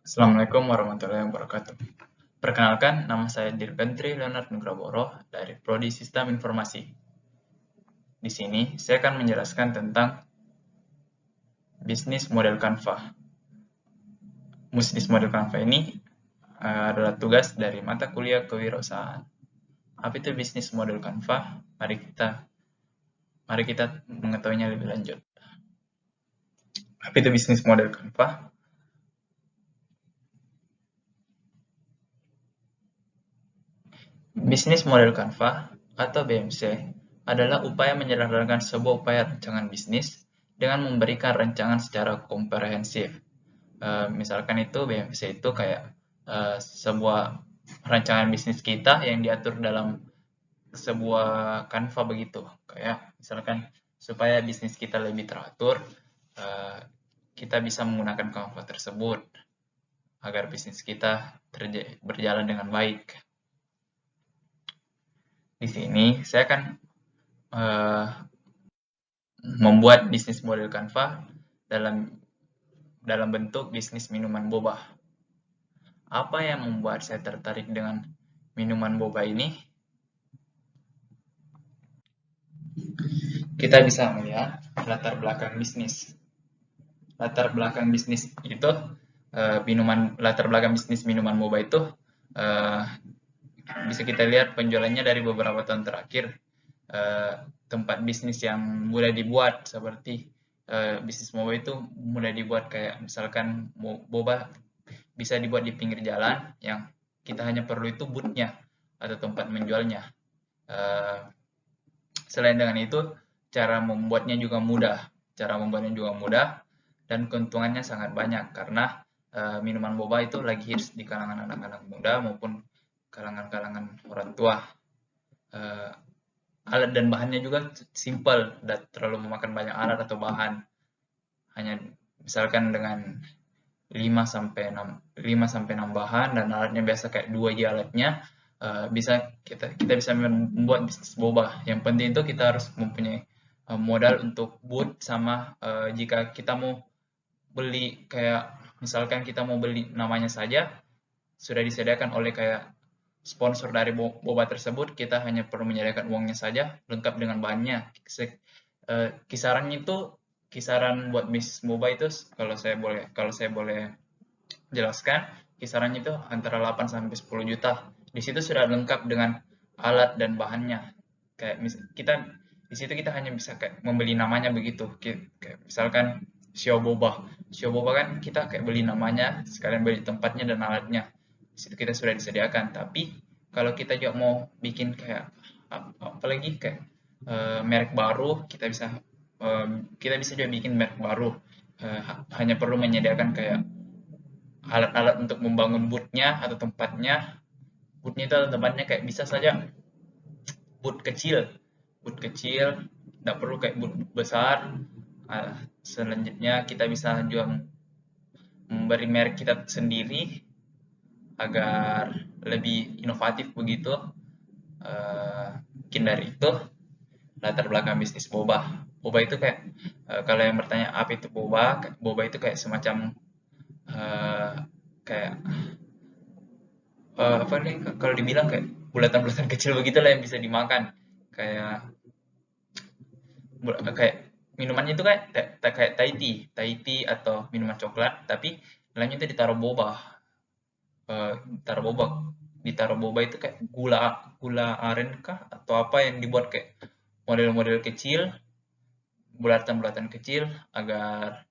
Assalamualaikum warahmatullahi wabarakatuh. Perkenalkan, nama saya Dirgantri Leonard Nugraboro dari Prodi Sistem Informasi. Di sini, saya akan menjelaskan tentang bisnis model Canva. Bisnis model Canva ini adalah tugas dari mata kuliah kewirausahaan. Apa itu bisnis model Canva? Mari kita mengetahuinya lebih lanjut. Apa itu bisnis model Canva? Bisnis model Canva atau BMC adalah upaya menyederhanakan sebuah upaya rancangan bisnis dengan memberikan rancangan secara komprehensif. Misalkan itu BMC itu kayak sebuah rancangan bisnis kita yang diatur dalam sebuah Canva begitu. Kayak misalkan supaya bisnis kita lebih teratur, kita bisa menggunakan Canva tersebut agar bisnis kita berjalan dengan baik. Di sini saya akan membuat bisnis model Canva dalam bentuk bisnis minuman boba. Apa yang membuat saya tertarik dengan minuman boba ini? Kita bisa melihat latar belakang bisnis. Latar belakang bisnis itu latar belakang bisnis minuman boba itu bisa kita lihat penjualannya dari beberapa tahun terakhir. Tempat bisnis yang mudah dibuat seperti bisnis boba itu mudah dibuat, kayak misalkan boba bisa dibuat di pinggir jalan yang kita hanya perlu itu booth-nya atau tempat menjualnya. Selain dengan itu, cara membuatnya juga mudah dan keuntungannya sangat banyak karena minuman boba itu lagi hits di kalangan anak-anak muda maupun kalangan-kalangan orang tua. Alat dan bahannya juga simple, tidak terlalu memakan banyak alat atau bahan. Hanya misalkan dengan 5 sampai 6 bahan dan alatnya biasa kayak 2 aja alatnya, kita bisa membuat bisnis boba. Yang penting itu kita harus mempunyai modal untuk booth sama jika kita mau beli, kayak misalkan kita mau beli namanya saja sudah disediakan oleh kayak sponsor dari boba tersebut, kita hanya perlu menyediakan uangnya saja lengkap dengan bahannya. Kisarannya itu kisaran buat bisnis boba itu kalau saya boleh jelaskan, kisarannya itu antara 8 sampai 10 juta. Di situ sudah lengkap dengan alat dan bahannya. Kayak kita di situ kita hanya bisa kayak membeli namanya begitu. Kayak misalkan Shio Boba. Shio Boba kan kita kayak beli namanya, sekalian beli tempatnya dan alatnya. Di situ kita sudah disediakan. Tapi kalau kita juga mau bikin kayak apalagi kayak merek baru, kita bisa juga bikin merek baru. Hanya perlu menyediakan kayak alat-alat untuk membangun booth-nya atau tempatnya. Booth-nya itu atau tempatnya kayak bisa saja booth kecil, tidak perlu kayak booth besar. Selanjutnya kita bisa juga memberi merek kita sendiri agar lebih inovatif begitu. Mungkin dari itu latar belakang bisnis boba. Boba itu kayak kalau yang bertanya apa itu boba, boba itu kayak semacam kayak apa nih, kalau dibilang kayak bulatan-bulatan kecil begitulah yang bisa dimakan, kayak kayak minumannya itu kayak kayak Thai tea atau minuman coklat, tapi dalamnya itu ditaruh boba. Ditaruh boba ditaruh boba itu kayak gula gula aren kah atau apa yang dibuat kayak model-model kecil, bulatan-bulatan kecil agar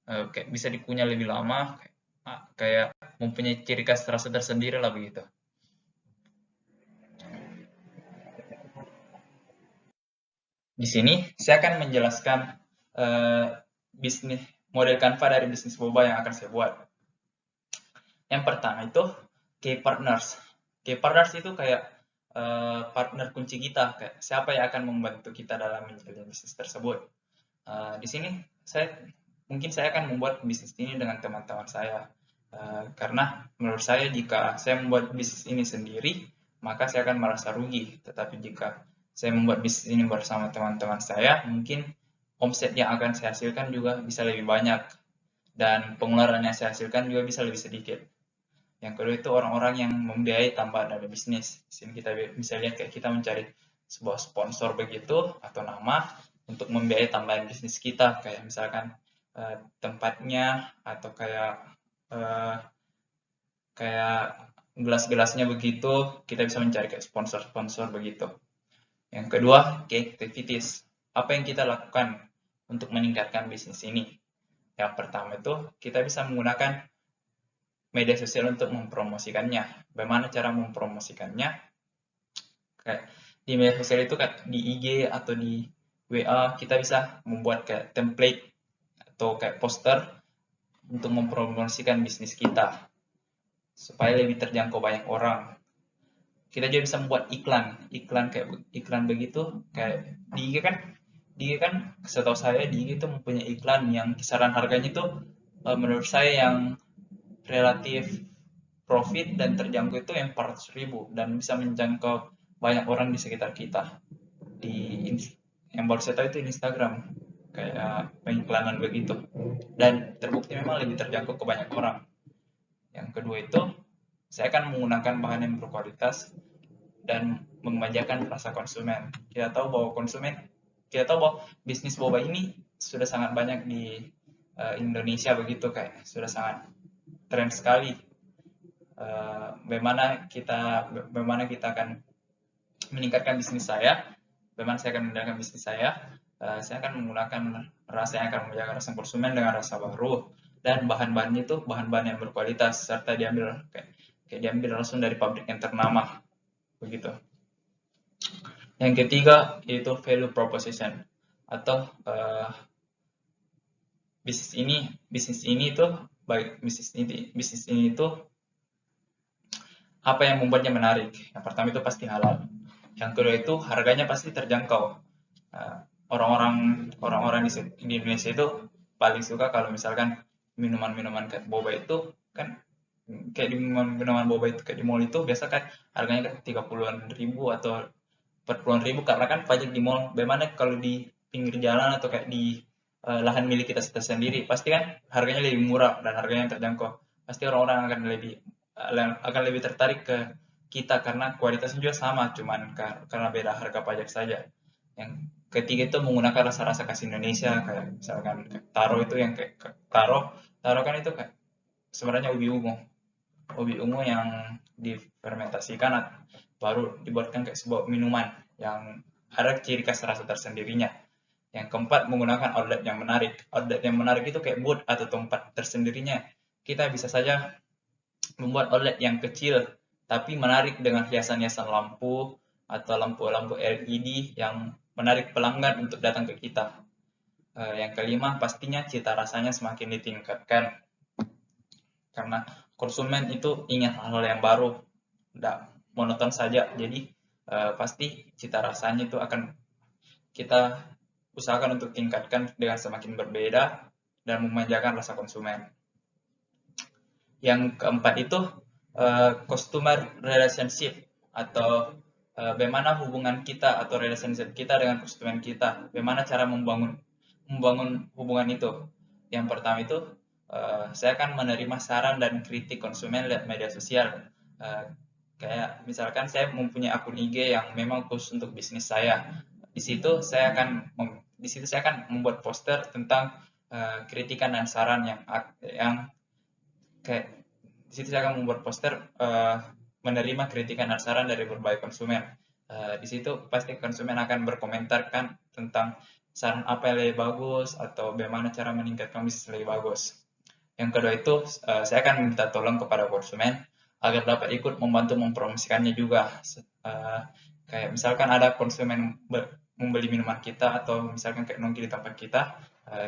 kayak bisa dikunyah lebih lama, kayak mempunyai ciri khas rasa tersendiri lah begitu. Di sini saya akan menjelaskan bisnis model Canva dari bisnis boba yang akan saya buat. Yang pertama itu key partners. Key partners itu kayak partner kunci kita, kayak siapa yang akan membantu kita dalam menjalani bisnis tersebut. Di sini mungkin saya akan membuat bisnis ini dengan teman-teman saya. Karena menurut saya jika saya membuat bisnis ini sendiri, maka saya akan merasa rugi. Tetapi jika saya membuat bisnis ini bersama teman-teman saya, mungkin omset yang akan saya hasilkan juga bisa lebih banyak, dan pengeluaran yang saya hasilkan juga bisa lebih sedikit. Yang kedua itu orang-orang yang membiayai tambahan dari bisnis. Di sini kita bisa lihat kayak kita mencari sebuah sponsor begitu atau nama untuk membiayai tambahan bisnis kita, kayak misalkan tempatnya atau eh, kayak gelas-gelasnya begitu, kita bisa mencari kayak sponsor-sponsor begitu. Yang kedua, key activities. Apa yang kita lakukan untuk meningkatkan bisnis ini? Yang pertama itu kita bisa menggunakan media sosial untuk mempromosikannya. Bagaimana cara mempromosikannya? Kayak di media sosial itu kayak di IG atau di WA kita bisa membuat kayak template atau kayak poster untuk mempromosikan bisnis kita supaya lebih terjangkau banyak orang. Kita juga bisa membuat iklan kayak iklan begitu kayak di IG kan setahu saya di IG itu mempunyai iklan yang kisaran harganya itu menurut saya yang relatif profit dan terjangkau itu yang 400.000 dan bisa menjangkau banyak orang di sekitar kita. Di yang baru saya tahu itu di Instagram kayak pengiklanan begitu, dan terbukti memang lebih terjangkau ke banyak orang. Yang kedua itu saya akan menggunakan bahan yang berkualitas dan memanjakan rasa konsumen. Kita tahu bahwa bisnis boba ini sudah sangat banyak di Indonesia begitu, kayak sudah sangat tren sekali. Bagaimana kita akan meningkatkan bisnis saya, bagaimana saya akan meningkatkan bisnis saya akan menggunakan rasa yang akan menjaga rasa konsumen dengan rasa baru, dan bahan-bahannya itu bahan-bahan yang berkualitas serta diambil diambil langsung dari pabrik yang ternama begitu. Yang ketiga yaitu value proposition atau bisnis ini itu apa yang membuatnya menarik. Yang pertama itu pasti halal. Yang kedua itu harganya pasti terjangkau. Orang-orang di Indonesia itu paling suka kalau misalkan minuman-minuman kayak boba itu kan, kayak di minuman boba itu kayak di mall itu biasa kan harganya kan 30-an ribu atau 40-an ribu karena kan pajak di mall. Bagaimana kalau di pinggir jalan atau kayak di lahan milik kita sendiri, pasti kan harganya lebih murah dan harganya terjangkau. Pasti orang-orang akan lebih tertarik ke kita karena kualitasnya juga sama, cuman karena beda harga pajak saja. Yang ketiga itu menggunakan rasa-rasa khas Indonesia, kayak misalkan taro itu yang kayak taro kan itu kayak sebenarnya ubi ungu yang difermentasikan baru dibuatkan kayak sebuah minuman yang ada ciri khas rasa tersendirinya. Yang keempat, menggunakan outlet yang menarik. Outlet yang menarik itu kayak booth atau tempat tersendirinya. Kita bisa saja membuat outlet yang kecil tapi menarik dengan hiasan-hiasan lampu atau lampu-lampu LED yang menarik pelanggan untuk datang ke kita. Yang kelima, pastinya cita rasanya semakin ditingkatkan karena konsumen itu ingin hal-hal yang baru, tidak monoton saja. Jadi pasti cita rasanya itu akan kita usahakan untuk tingkatkan dengan semakin berbeda dan memanjakan rasa konsumen. Yang keempat itu customer relationship atau bagaimana hubungan kita atau relationship kita dengan konsumen kita. Bagaimana cara membangun hubungan itu. Yang pertama itu saya akan menerima saran dan kritik konsumen lewat media sosial. Kayak misalkan saya mempunyai akun IG yang memang khusus untuk bisnis saya. Di situ saya akan membuat poster tentang kritikan dan saran yang kayak di situ saya akan membuat poster menerima kritikan dan saran dari berbagai konsumen. Di situ pasti konsumen akan berkomentarkan tentang saran apa yang lebih bagus atau bagaimana cara meningkatkan bisnis lebih bagus. Yang kedua itu saya akan meminta tolong kepada konsumen agar dapat ikut membantu mempromosikannya juga. Kayak misalkan ada konsumen membeli minuman kita atau misalkan kayak nongki di tempat kita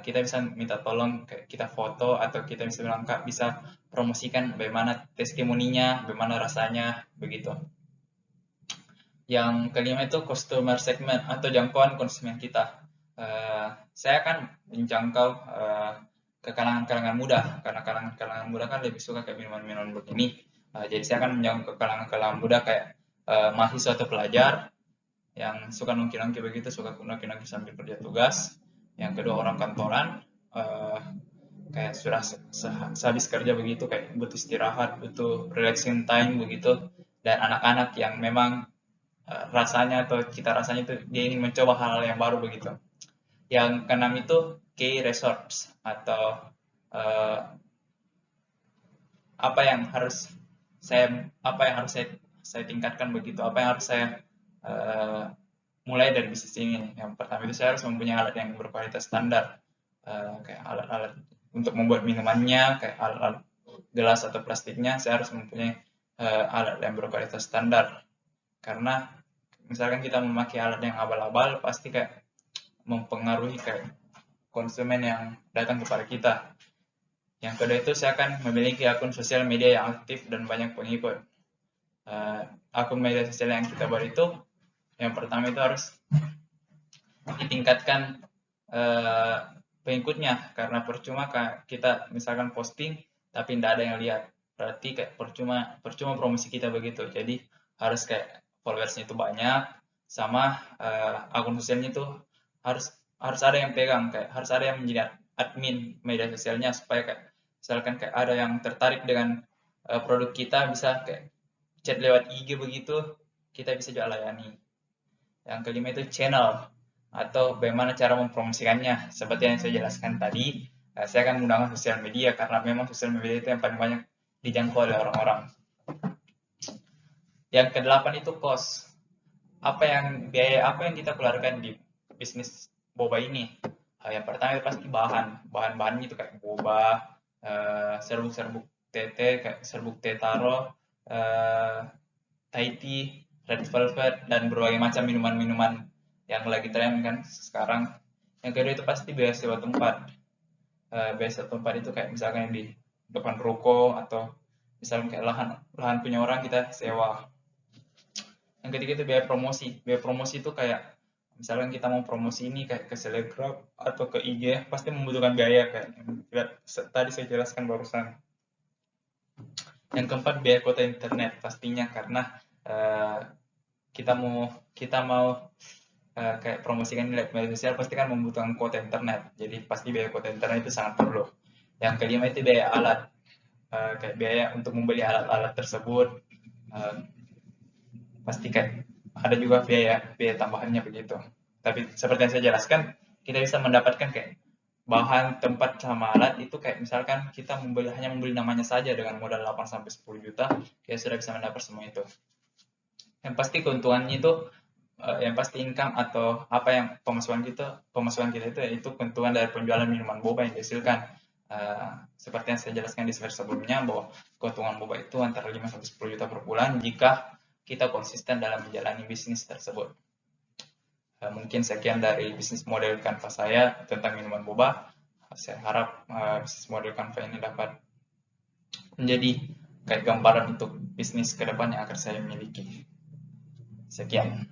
bisa minta tolong kayak kita foto atau kita bisa bilang Kak bisa promosikan bagaimana testimoninya, bagaimana rasanya begitu. Yang kelima itu customer segment atau jangkauan konsumen kita. Saya akan menjangkau ke kalangan-kalangan muda karena kalangan-kalangan muda kan lebih suka kayak minuman-minuman begini. Jadi saya akan menjangkau ke kalangan-kalangan muda kayak mahasiswa atau pelajar yang suka nongki-nongki begitu, suka nongki-nongki sambil kerja tugas. yang kedua orang kantoran, kayak sudah sehabis kerja begitu kayak butuh istirahat, butuh relaxing time begitu, dan anak-anak yang memang rasanya atau cita rasanya itu dia ingin mencoba hal-hal yang baru begitu. Yang keenam itu key resorts atau eh, apa yang harus saya tingkatkan begitu, apa yang harus saya eh, mulai dari bisnis ini. Yang pertama itu saya harus mempunyai alat yang berkualitas standar, kayak alat-alat untuk membuat minumannya, kayak alat-alat gelas atau plastiknya, saya harus mempunyai alat yang berkualitas standar. Karena misalkan kita memakai alat yang abal-abal, pasti kayak mempengaruhi kayak konsumen yang datang kepada kita. Yang kedua itu saya akan memiliki akun sosial media yang aktif dan banyak pengikut. Akun media sosial yang kita buat itu, yang pertama itu harus ditingkatkan pengikutnya, karena percuma kita misalkan posting tapi tidak ada yang lihat, berarti kayak percuma promosi kita begitu. Jadi harus kayak followersnya itu banyak, sama akun sosialnya itu harus ada yang pegang, kayak harus ada yang menjadi admin media sosialnya, supaya kayak misalkan kayak ada yang tertarik dengan produk kita, bisa kayak chat lewat IG begitu, kita bisa juga layani. Yang kelima itu channel atau bagaimana cara mempromosikannya. Seperti yang saya jelaskan tadi, saya akan menggunakan sosial media karena memang sosial media itu yang paling banyak dijangkau oleh orang-orang. Yang kedelapan itu cost. Biaya apa yang kita keluarkan di bisnis boba ini? Yang pertama itu pasti bahan-bahannya itu kayak boba, serbuk-serbuk tete, kayak serbuk teh taro, Thai tea, red velvet, dan berbagai macam minuman-minuman yang lagi tren kan sekarang. Yang kedua itu pasti biaya sewa tempat. Biaya sewa tempat itu kayak misalkan di depan ruko, atau misalkan kayak lahan punya orang kita sewa. Yang ketiga itu biaya promosi. Biaya promosi itu kayak misalkan kita mau promosi ini kayak ke selebgram atau ke IG, pasti membutuhkan biaya kayak tadi saya jelaskan barusan. Yang keempat biaya kuota internet pastinya, karena kita mau kayak promosikan di media sosial, pasti kan membutuhkan kuota internet. Jadi pasti biaya kuota internet itu sangat perlu. Yang kelima itu biaya alat, kayak biaya untuk membeli alat-alat tersebut. Pasti kayak ada juga biaya tambahannya begitu. Tapi seperti yang saya jelaskan, kita bisa mendapatkan kayak bahan, tempat, sama alat itu kayak misalkan kita hanya membeli namanya saja dengan modal 8 sampai 10 juta, kita sudah bisa mendapat semua itu. Yang pasti keuntungannya itu yang pasti income atau apa yang pemasukan kita itu keuntungan dari penjualan minuman boba yang dihasilkan. Seperti yang saya jelaskan di slide sebelumnya, bahwa keuntungan boba itu antara 5 sampai 10 juta per bulan jika kita konsisten dalam menjalani bisnis tersebut. Mungkin sekian dari bisnis model Canva saya tentang minuman boba. Saya harap bisnis model Canva ini dapat menjadi kayak gambaran untuk bisnis ke depan yang akan saya miliki. Sekian.